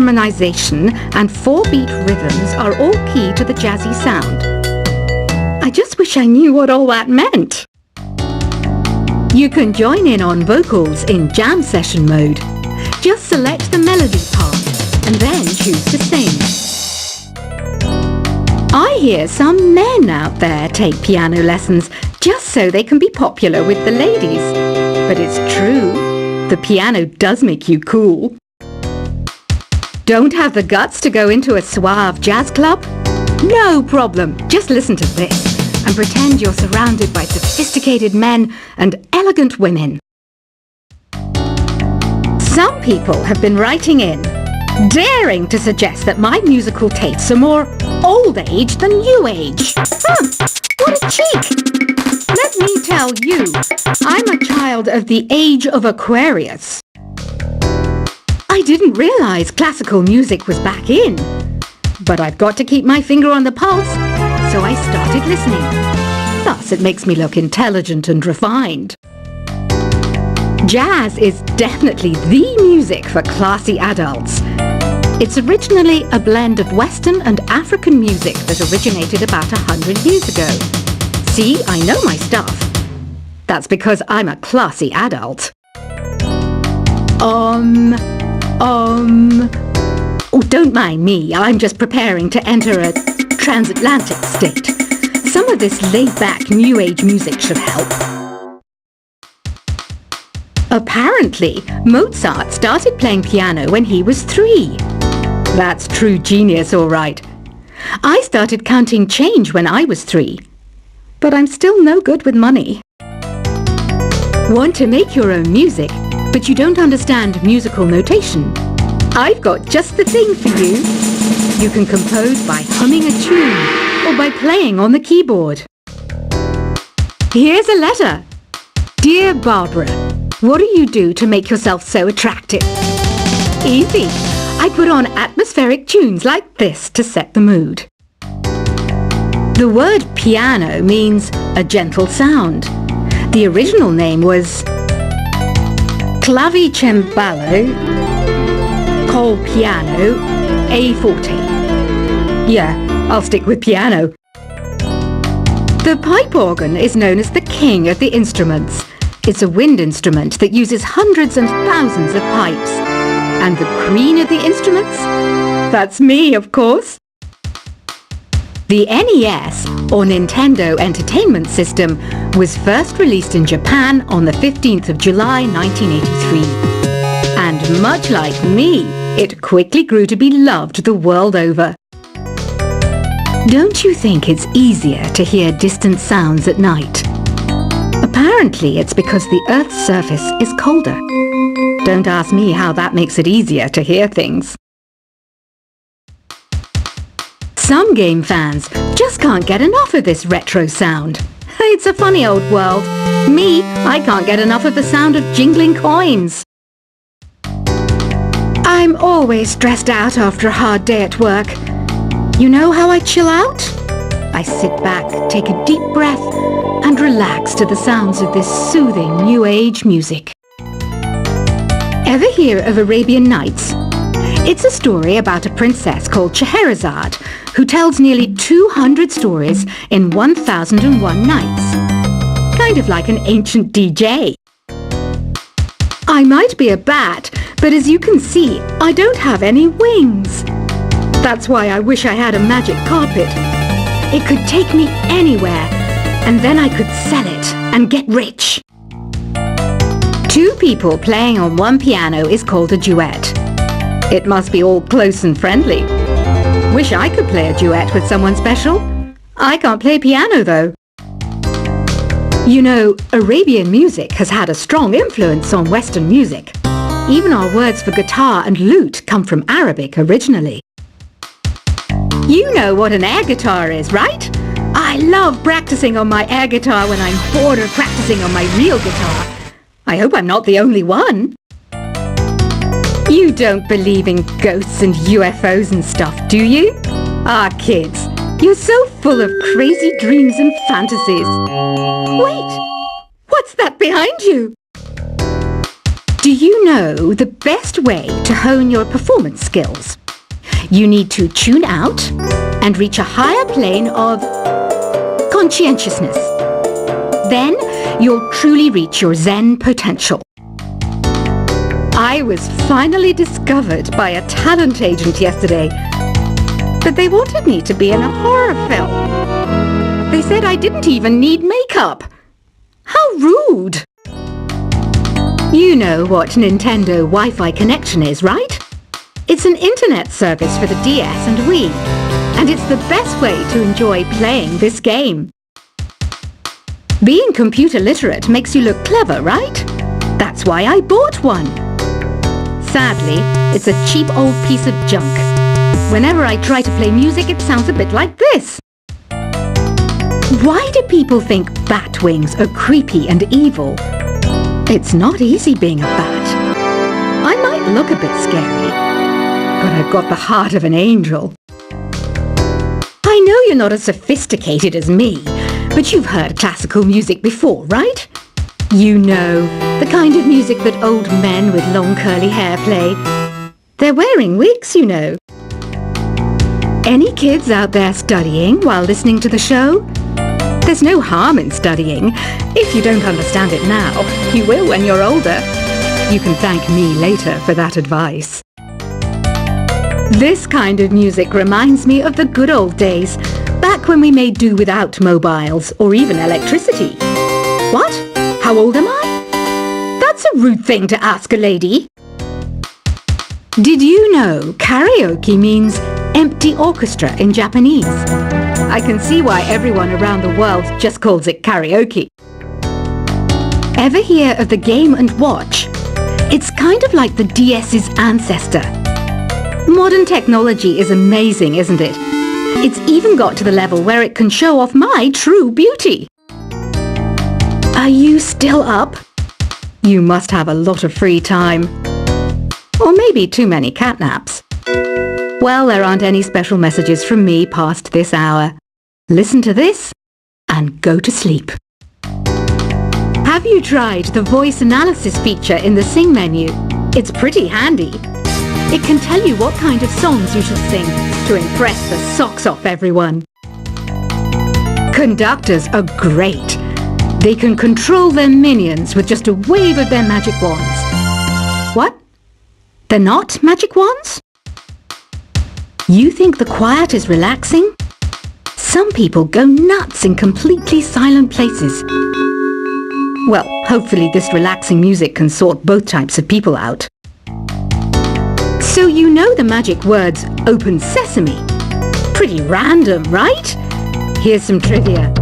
harmonization and 4-beat rhythms are all key to the jazzy sound. I just wish I knew what all that meant. You can join in on vocals in jam session mode. Just select the melody part and then choose to sing. I hear some men out there take piano lessons just so they can be popular with the ladies. But it's true, the piano does make you cool. Don't have the guts to go into a suave jazz club? No problem, just listen to this and pretend you're surrounded by sophisticated men and elegant women. Some people have been writing in, daring to suggest that my musical tastes are more old age than new age. What a cheek! Let me tell you, I'm a child of the age of Aquarius. I didn't realize classical music was back in, but I've got to keep my finger on the pulse, so I started listening. Thus, it makes me look intelligent and refined. Jazz is definitely the music for classy adults. It's originally a blend of Western and African music that originated about 100 years ago. See, I know my stuff. That's because I'm a classy adult. Oh, don't mind me. I'm just preparing to enter a transatlantic state. Some of this laid-back New Age music should help. Apparently, Mozart started playing piano when he was 3. That's true genius, all right. I started counting change when I was 3. But I'm still no good with money. Want to make your own music, but you don't understand musical notation? I've got just the thing for you. You can compose by humming a tune or by playing on the keyboard. Here's a letter. Dear Barbara, what do you do to make yourself so attractive? Easy. I put on atmospheric tunes like this to set the mood. The word piano means a gentle sound. The original name was clavicembalo col piano a forte. Yeah, I'll stick with piano. The pipe organ is known as the king of the instruments. It's a wind instrument that uses hundreds and thousands of pipes. And the queen of the instruments? That's me, of course. The NES, or Nintendo Entertainment System, was first released in Japan on the 15th of July 1983. And much like me, it quickly grew to be loved the world over. Don't you think it's easier to hear distant sounds at night? Apparently, it's because the Earth's surface is colder. Don't ask me how that makes it easier to hear things. Some game fans just can't get enough of this retro sound. It's a funny old world. Me, I can't get enough of the sound of jingling coins. I'm always stressed out after a hard day at work. You know how I chill out? I sit back, take a deep breath, and relax to the sounds of this soothing New Age music. Ever hear of Arabian Nights? It's a story about a princess called Scheherazade who tells nearly 200 stories in 1001 nights. Kind of like an ancient DJ. I might be a bat, but as you can see, I don't have any wings. That's why I wish I had a magic carpet. It could take me anywhere, and then I could sell it and get rich. 2 people playing on one piano is called a duet. It must be all close and friendly. Wish I could play a duet with someone special. I can't play piano though. You know, Arabian music has had a strong influence on Western music. Even our words for guitar and lute come from Arabic originally. You know what an air guitar is, right? I love practicing on my air guitar when I'm bored of practicing on my real guitar. I hope I'm not the only one. You don't believe in ghosts and UFOs and stuff, do you? Ah, kids, you're so full of crazy dreams and fantasies. Wait, what's that behind you? Do you know the best way to hone your performance skills? You need to tune out and reach a higher plane of conscientiousness. Then you'll truly reach your Zen potential. I was finally discovered by a talent agent yesterday, but they wanted me to be in a horror film. They said I didn't even need makeup. How rude! You know what Nintendo Wi-Fi connection is, right? It's an internet service for the DS and Wii, and it's the best way to enjoy playing this game. Being computer literate makes you look clever, right? That's why I bought one. Sadly, it's a cheap old piece of junk. Whenever I try to play music, it sounds a bit like this. Why do people think bat wings are creepy and evil? It's not easy being a bat. I might look a bit scary, but I've got the heart of an angel. I know you're not as sophisticated as me, but you've heard classical music before, right? You know, the kind of music that old men with long curly hair play. They're wearing wigs, you know. Any kids out there studying while listening to the show? There's no harm in studying. If you don't understand it now, you will when you're older. You can thank me later for that advice. This kind of music reminds me of the good old days, back when we made do without mobiles or even electricity. What? How old am I? That's a rude thing to ask a lady. Did you know karaoke means empty orchestra in Japanese? I can see why everyone around the world just calls it karaoke. Ever hear of the Game & Watch? It's kind of like the DS's ancestor. Modern technology is amazing, isn't it? It's even got to the level where it can show off my true beauty. Are you still up? You must have a lot of free time. Or maybe too many catnaps. Well, there aren't any special messages from me past this hour. Listen to this and go to sleep. Have you tried the voice analysis feature in the Sing menu? It's pretty handy. It can tell you what kind of songs you should sing to impress the socks off everyone. Conductors are great. They can control their minions with just a wave of their magic wands. What? They're not magic wands? You think the quiet is relaxing? Some people go nuts in completely silent places. Well, hopefully this relaxing music can sort both types of people out. So you know the magic words open sesame? Pretty random, right? Here's some trivia.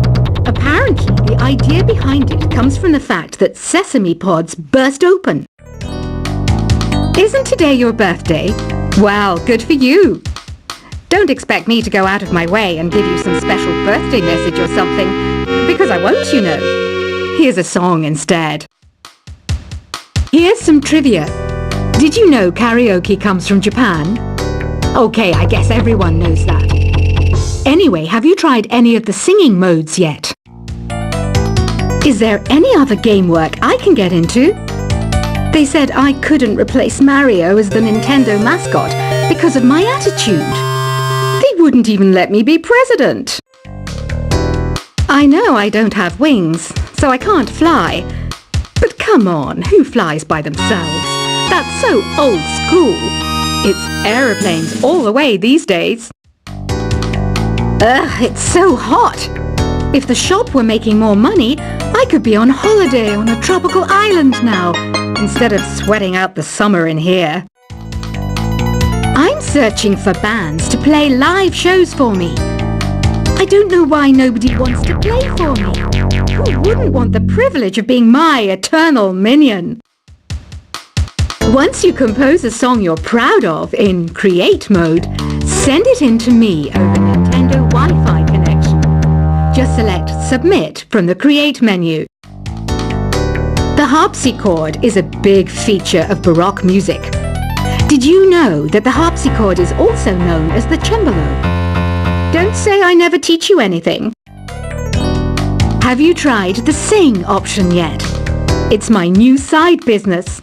Apparently, the idea behind it comes from the fact that sesame pods burst open. Isn't today your birthday? Well, good for you. Don't expect me to go out of my way and give you some special birthday message or something, because I won't, you know. Here's a song instead. Here's some trivia. Did you know karaoke comes from Japan? Okay, I guess everyone knows that. Anyway, have you tried any of the singing modes yet? Is there any other game work I can get into? They said I couldn't replace Mario as the Nintendo mascot because of my attitude. They wouldn't even let me be president. I know I don't have wings, so I can't fly. But come on, who flies by themselves? That's so old school. It's aeroplanes all the way these days. Ugh, it's so hot. If the shop were making more money, I could be on holiday on a tropical island now, instead of sweating out the summer in here. I'm searching for bands to play live shows for me. I don't know why nobody wants to play for me. Who wouldn't want the privilege of being my eternal minion? Once you compose a song you're proud of in Create mode, send it in to me over Nintendo Wi-Fi connection. Just select Submit from the Create menu. The harpsichord is a big feature of Baroque music. Did you know that the harpsichord is also known as the cembalo? Don't say I never teach you anything. Have you tried the Sing option yet? It's my new side business.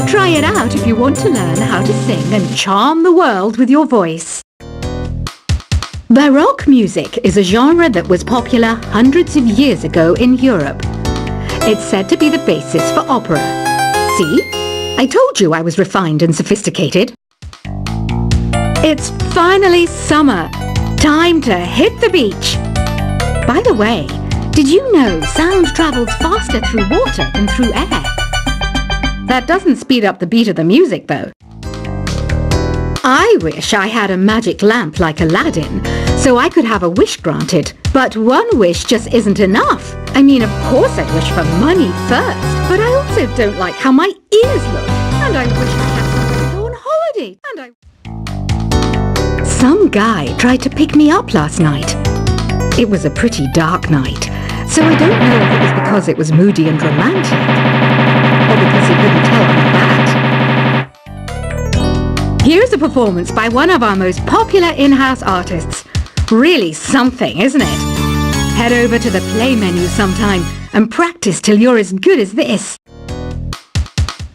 Try it out if you want to learn how to sing and charm the world with your voice. Baroque music is a genre that was popular hundreds of years ago in Europe. It's said to be the basis for opera. See? I told you I was refined and sophisticated. It's finally summer. Time to hit the beach. By the way, did you know sound travels faster through water than through air? That doesn't speed up the beat of the music, though. I wish I had a magic lamp like Aladdin, so I could have a wish granted. But one wish just isn't enough. I mean, of course I'd wish for money first, but I also don't like how my ears look. And I wish I had somewhere to go on holiday. Some guy tried to pick me up last night. It was a pretty dark night, so I don't know if it was because it was moody and romantic, or because he couldn't tell I'm a bat. Here's a performance by one of our most popular in-house artists. Really something, isn't it? Head over to the play menu sometime and practice till you're as good as this.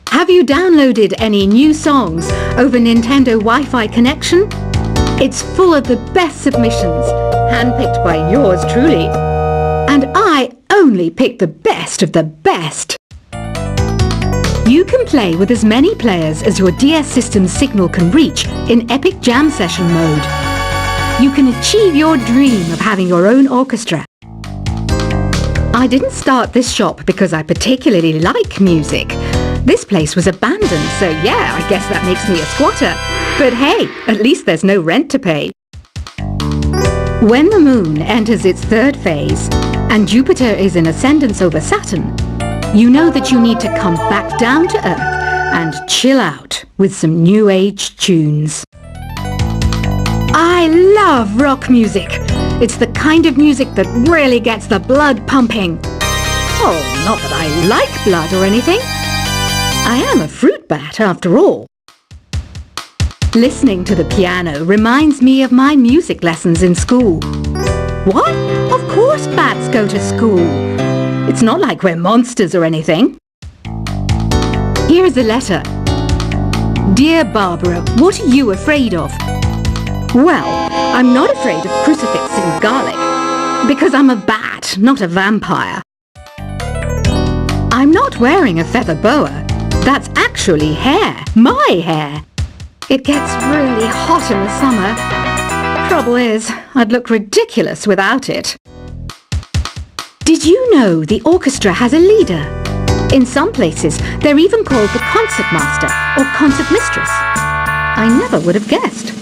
Have you downloaded any new songs over Nintendo Wi-Fi connection? It's full of the best submissions, handpicked by yours truly. And I only pick the best of the best. You can play with as many players as your DS system's signal can reach in Epic Jam Session mode. You can achieve your dream of having your own orchestra. I didn't start this shop because I particularly like music. This place was abandoned, so yeah, I guess that makes me a squatter. But hey, at least there's no rent to pay. When the moon enters its third phase and Jupiter is in ascendance over Saturn, you know that you need to come back down to Earth and chill out with some new age tunes. I love rock music. It's the kind of music that really gets the blood pumping. Oh, not that I like blood or anything. I am a fruit bat after all. Listening to the piano reminds me of my music lessons in school. What? Of course bats go to school. It's not like we're monsters or anything. Here's a letter. Dear Barbara, what are you afraid of? Well, I'm not afraid of crucifix and garlic, because I'm a bat, not a vampire. I'm not wearing a feather boa. That's actually hair, my hair. It gets really hot in the summer. Trouble is, I'd look ridiculous without it. Did you know the orchestra has a leader? In some places, they're even called the concert master or concert mistress. I never would have guessed.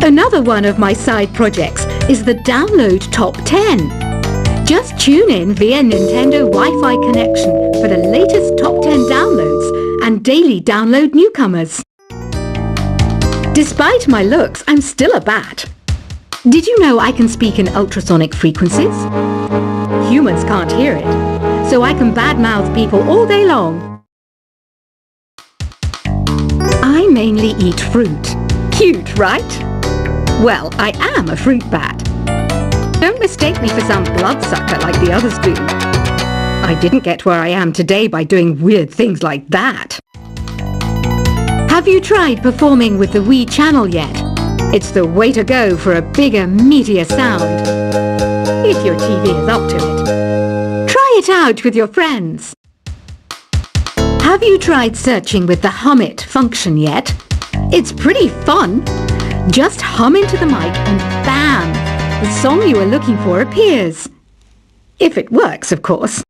Another one of my side projects is the Download Top 10. Just tune in via Nintendo Wi-Fi connection for the latest Top 10 downloads and daily download newcomers. Despite my looks, I'm still a bat. Did you know I can speak in ultrasonic frequencies? Humans can't hear it, so I can badmouth people all day long. I mainly eat fruit. Cute, right? Well, I am a fruit bat. Don't mistake me for some bloodsucker like the others do. I didn't get where I am today by doing weird things like that. Have you tried performing with the Wii channel yet? It's the way to go for a bigger, meatier sound. If your TV is up to it. Try it out with your friends. Have you tried searching with the Hum It function yet? It's pretty fun. Just hum into the mic and bam! The song you are looking for appears. If it works, of course.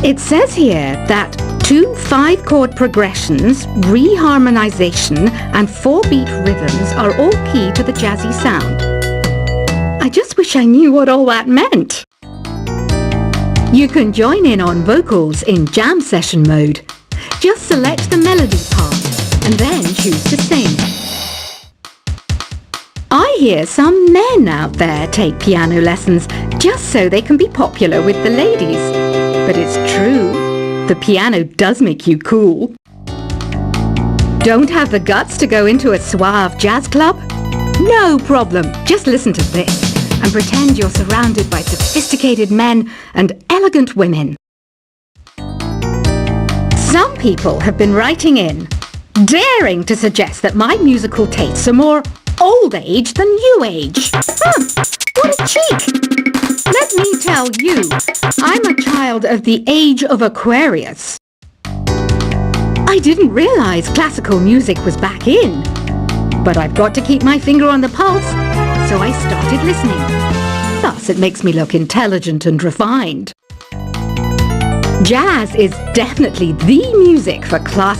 It says here that 2 5-chord progressions, reharmonization, and 4-beat rhythms are all key to the jazzy sound. I just wish I knew what all that meant. You can join in on vocals in jam session mode. Just select the melody part and then choose to sing. I hear some men out there take piano lessons just so they can be popular with the ladies. But it's true, the piano does make you cool. Don't have the guts to go into a suave jazz club? No problem, just listen to this and pretend you're surrounded by sophisticated men and elegant women. Some people have been writing in, daring to suggest that my musical tastes are more old age than new age. What a cheek! Let me tell you, I'm a child of the age of Aquarius. I didn't realize classical music was back in, but I've got to keep my finger on the pulse, so I started listening. Thus, it makes me look intelligent and refined. Jazz is definitely the music for class